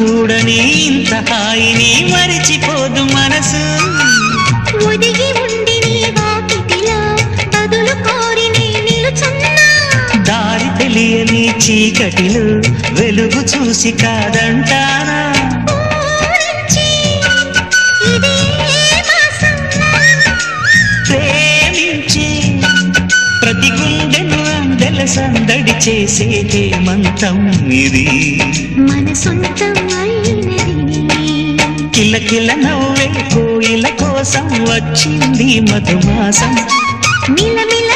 చూడని ఇంత హాయిని మరిచిపోదు మనసు ఒదిగి ఉండి నీ వాకిటిలో బదులు కోరి నీ నిలుచున్నా దారి తెలియని చీకటిలో వెలుగు చూసి కాదంటానా ఊరించి ఇదే మాసం ప్రేమించి ప్రతి గుండెను అందెల సందడి చేసే హేమంతం ఇది మన సొంతం అయినది కిలకిల నవ్వే కోయిల కోసం వచ్చింది మధుమాసం మిలమిల